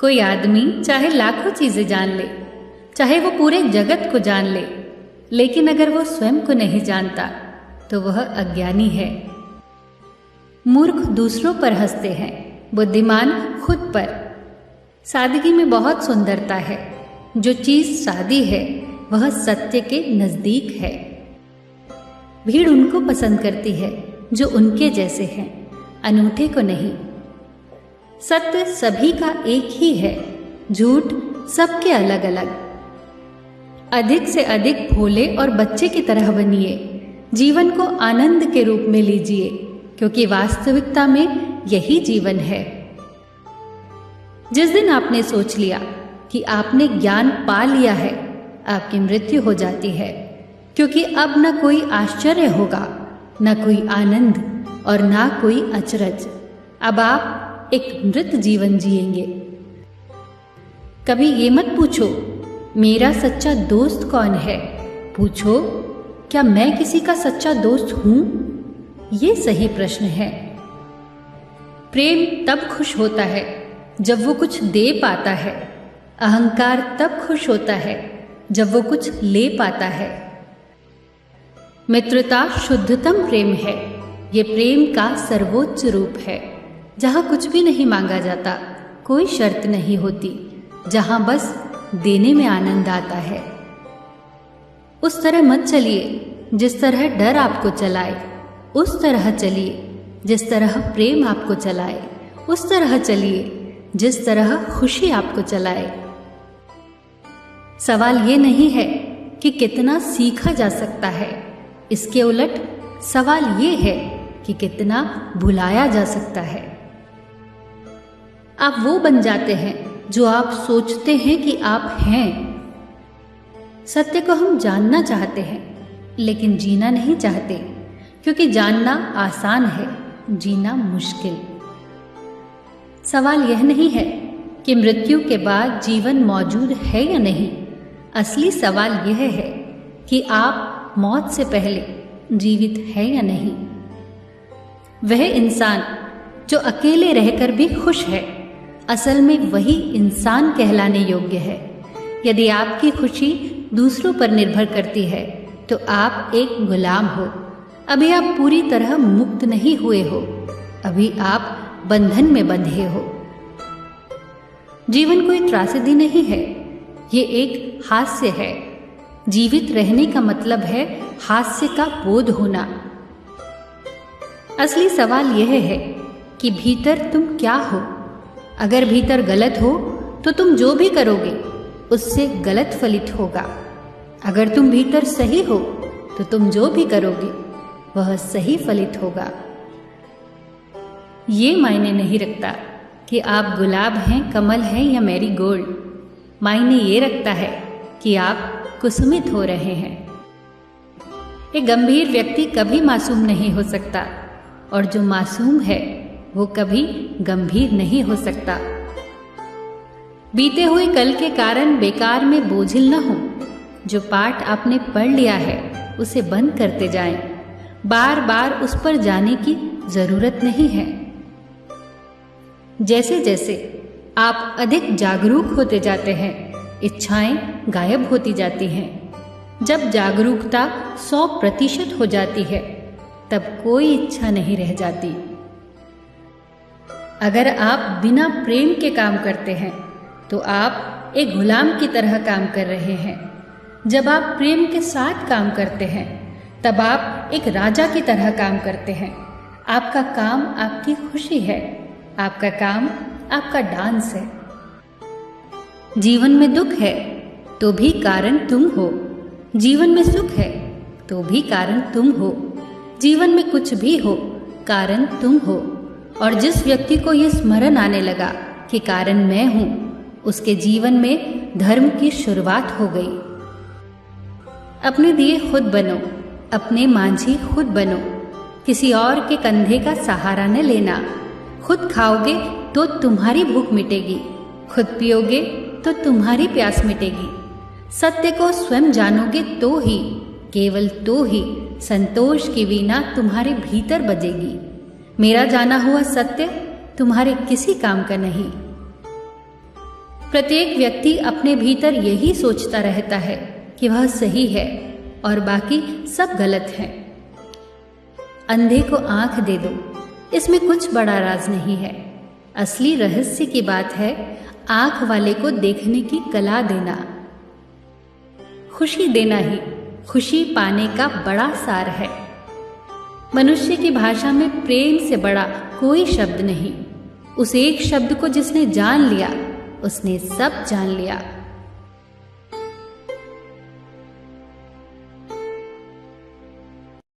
कोई आदमी चाहे लाखों चीजें जान ले, चाहे वो पूरे जगत को जान ले, लेकिन अगर वो स्वयं को नहीं जानता तो वह अज्ञानी है। मूर्ख दूसरों पर हंसते हैं, बुद्धिमान खुद पर। सादगी में बहुत सुंदरता है। जो चीज सादी है वह सत्य के नजदीक है। भीड़ उनको पसंद करती है जो उनके जैसे हैं, अनूठे को नहीं। सत्य सभी का एक ही है, झूठ सबके अलग अलग। अधिक से अधिक भोले और बच्चे की तरह बनिए, जीवन को आनंद के रूप में लीजिए, क्योंकि वास्तविकता में यही जीवन है। जिस दिन आपने सोच लिया कि आपने ज्ञान पा लिया है, आपकी मृत्यु हो जाती है, क्योंकि अब न कोई आश्चर्य होगा, न कोई आनंद और न कोई अचरज। अब आप एक मृत जीवन जिएंगे। कभी ये मत पूछो मेरा सच्चा दोस्त कौन है, पूछो क्या मैं किसी का सच्चा दोस्त हूं? ये सही प्रश्न है। प्रेम तब खुश होता है जब वो कुछ दे पाता है। अहंकार तब खुश होता है जब वो कुछ ले पाता है। मित्रता शुद्धतम प्रेम है। ये प्रेम का सर्वोच्च रूप है, जहां कुछ भी नहीं मांगा जाता, कोई शर्त नहीं होती, जहां बस देने में आनंद आता है। उस तरह मत चलिए जिस तरह डर आपको चलाए, उस तरह चलिए जिस तरह प्रेम आपको चलाए, उस तरह चलिए जिस तरह खुशी आपको चलाए। सवाल ये नहीं है कि कितना सीखा जा सकता है, इसके उलट सवाल ये है कि कितना भुलाया जा सकता है। आप वो बन जाते हैं जो आप सोचते हैं कि आप हैं। सत्य को हम जानना चाहते हैं, लेकिन जीना नहीं चाहते, क्योंकि जानना आसान है, जीना मुश्किल। सवाल यह नहीं है कि मृत्यु के बाद जीवन मौजूद है या नहीं। असली सवाल यह है कि आप मौत से पहले जीवित है या नहीं। वह इंसान जो अकेले रहकर भी खुश है, असल में वही इंसान कहलाने योग्य है। यदि आपकी खुशी दूसरों पर निर्भर करती है तो आप एक गुलाम हो। अभी आप पूरी तरह मुक्त नहीं हुए हो, अभी आप बंधन में बंधे हो। जीवन कोई त्रासदी नहीं है, ये एक हास्य है। जीवित रहने का मतलब है हास्य का बोध होना। असली सवाल यह है कि भीतर तुम क्या हो। अगर भीतर गलत हो तो तुम जो भी करोगे उससे गलत फलित होगा। अगर तुम भीतर सही हो तो तुम जो भी करोगे वह सही फलित होगा। ये मायने नहीं रखता कि आप गुलाब हैं, कमल हैं या मैरीगोल्ड। मायने ये रखता है कि आप कुसुमित हो रहे हैं। एक गंभीर व्यक्ति कभी मासूम नहीं हो सकता, और जो मासूम है वो कभी गंभीर नहीं हो सकता। बीते हुए कल के कारण बेकार में बोझिल न हो। जो पाठ आपने पढ़ लिया है उसे बंद करते जाएं। बार बार उस पर जाने की जरूरत नहीं है। जैसे जैसे आप अधिक जागरूक होते जाते हैं, इच्छाएं गायब होती जाती हैं। जब जागरूकता 100% हो जाती है तब कोई इच्छा नहीं रह जाती। अगर आप बिना प्रेम के काम करते हैं तो आप एक गुलाम की तरह काम कर रहे हैं। जब आप प्रेम के साथ काम करते हैं तब आप एक राजा की तरह काम करते हैं। आपका काम आपकी खुशी है, आपका काम आपका डांस है। जीवन में दुख है तो भी कारण तुम हो, जीवन में सुख है तो भी कारण तुम हो। जीवन में कुछ भी हो, कारण तुम हो। और जिस व्यक्ति को ये स्मरण आने लगा कि कारण मैं हूं, उसके जीवन में धर्म की शुरुआत हो गई। अपने दिए खुद बनो, अपने मांझी खुद बनो। किसी और के कंधे का सहारा न लेना। खुद खाओगे तो तुम्हारी भूख मिटेगी, खुद पियोगे तो तुम्हारी प्यास मिटेगी। सत्य को स्वयं जानोगे तो ही, केवल तो ही संतोष की वीणा तुम्हारे भीतर बजेगी। मेरा जाना हुआ सत्य तुम्हारे किसी काम का नहीं। प्रत्येक व्यक्ति अपने भीतर यही सोचता रहता है कि वह सही है और बाकी सब गलत है। अंधे को आंख दे दो, इसमें कुछ बड़ा राज नहीं है। असली रहस्य की बात है आंख वाले को देखने की कला देना। खुशी देना ही खुशी पाने का बड़ा सार है। मनुष्य की भाषा में प्रेम से बड़ा कोई शब्द नहीं। उस एक शब्द को जिसने जान लिया उसने सब जान लिया।